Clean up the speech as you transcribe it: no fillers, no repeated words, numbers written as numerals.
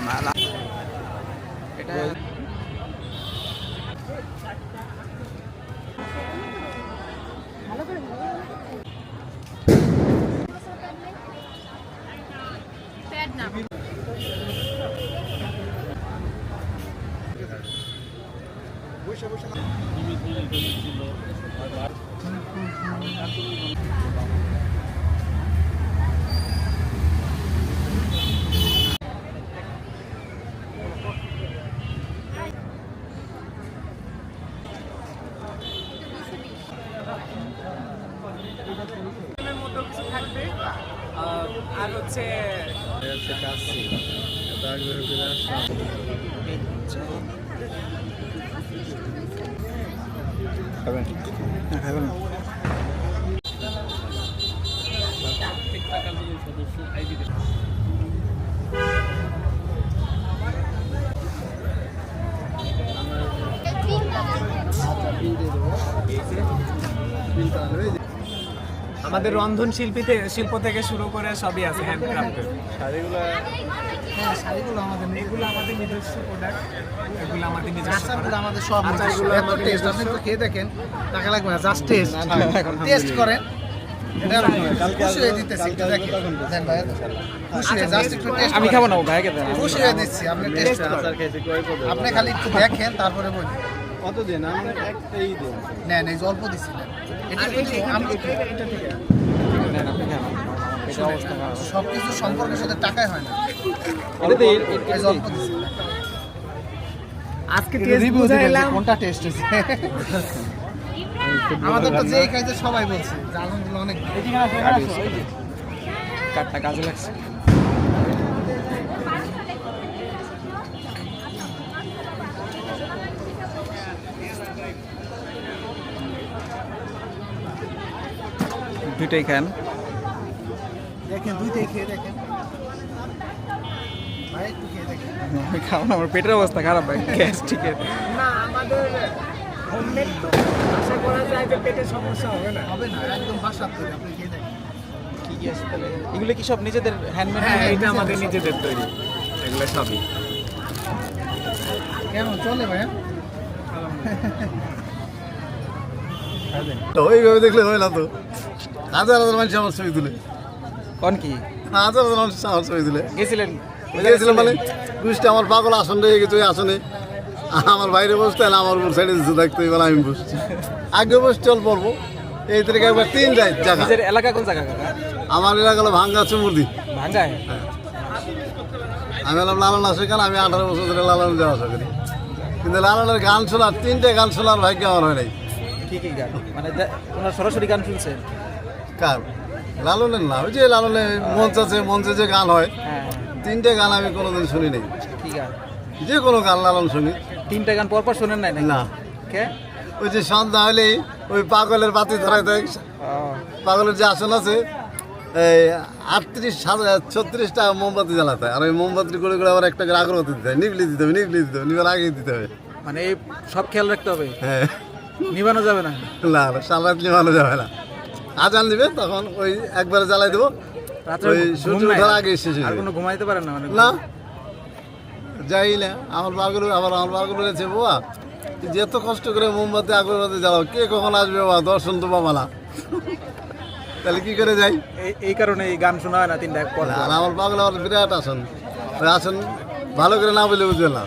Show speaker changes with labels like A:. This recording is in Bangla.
A: মালা এটা আর হচ্ছে আমাদের রন্ধন শিল্প থেকে শুরু করে সবই আছে হ্যান্ডক্রাফটের। হ্যাঁ, শাড়িগুলো আমাদের, এগুলো আমাদের নিজস্ব প্রোডাক্ট, এগুলো আমাদের নিজস্ব, আমাদের সব টেস্ট। আপনি তো খেয়ে দেখেন, টাকা লাগবে না, জাস্ট টেস্ট করেন। আমি খাবো না, ভাইকে খুশি হয়ে দিচ্ছি, আপনি টেস্ট আপনি খালি একটু দেখেন তারপরে বলি কত দিন। আমি একটাই দিন নেন, এই অল্প দিচ্ছি না, সবকিছু সম্পর্কের সাথে টাকাই হয় না। আজকে কোনটা টেস্ট হয়েছে আমাদের তো যেই খাইছে সবাই বলছে আলহামদুলিল্লাহ অনেক কাটটা কাজে লাগছে। দুইটাই খান, দেখেন দুইটাই খেয়ে দেখেন ভাই, একটু খেয়ে দেখেন। আমি খাবো না, আমার পেটের অবস্থা খারাপ ভাই, গ্যাস্ট্রিকের। না, আমাদের হোমমেড তো আশা করা যায় যে পেটের সমস্যা হবে না, একদম বাসার তৈরি। আপনি খেয়ে দেখেন কি কি আছে তাহলে। এগুলো কি সব নিজেদের হ্যান্ডমেড? হ্যাঁ, এটা আমাদের নিজেদের তৈরি, এগুলো সবই। কেমন চলে ভাই?
B: তো ওইভাবে দেখলে হয় না, তো হাজার হাজার মানুষ আমার ছবি তুলে।
A: কোন কি
B: হাজার হাজার মানুষ আমার ছবি তুলে
A: গেছিলেন?
B: গেছিলাম মানে বুঝতে আমার পাগল আসন রয়ে গেছে, ওই আসনে আমার বাইরে বসতে না, আমার উপর সাইডে দিতে থাকতো, এবার আমি বসছি আগে বসে চল পড়বো। এই থেকে একবার 3 জায়গা।
A: এলাকা কোন জায়গা?
B: আমার এলাকা হলো ভাঙ্গা চুমুরদি।
A: ভাঙ্গায়?
B: আমি হলাম লালন আসে, কেন আমি 18 বছর ধরে লালন যাওয়া আসা করি, কিন্তু লালনের গান শোনার 3টে গান শোনার ভাগ্য আমার হয় নাই।
A: কি কি গান? মানে ওনার সরাসরি গান শুনছেন?
B: কার? লালনের না, ওই যে লালনের মঞ্চে যে গান হয়, 3টে গান আমি কোনোদিন শুনি নাই।
A: কি গান?
B: যে কোনো গান লালন শুনি।
A: 3টা গান পরপর শোনেন নাই?
B: না।
A: কে?
B: ওই যে সন্ধ্যা হলেই ওই পাগলের বাতি ধরাই দেয়, পাগলের যে আসন আছে, এই 36টা মোমবাতি জ্বালাতে হয়, আর ওই মোমবাতি করে করে আবার একটা করে আগরবাতি দিতে হয়, নিবলি দিতে হবে, নিবার আগেই দিতে হবে।
A: মানে এই সব খেয়াল রাখতে হবে?
B: হ্যাঁ,
A: নিবানো যাবে না?
B: না, সারা রাত নিবানো যাবে না। আজান দিবে তখন ওই একবারে জ্বালাই দেবো, ওই সূর্য ওঠার আগে শেষ হয়ে যাবে।
A: কোনো ঘুমাইতে পারেন না? মানে
B: না, যাই না। আমার পাগল বলেছে, বাবা যে এত কষ্ট করে মোমবাতি আগরবাতি জ্বালাও, কে কখন আসবে বাবা, দর্শন তো পাবা না, তাহলে কি করে যাই?
A: এই কারণে এই গান শোনা হয় না 3টা পর।
B: আর আমার পাগল আমার বিরাট আসন, ওই আসন ভালো করে না বলে বুঝবে না।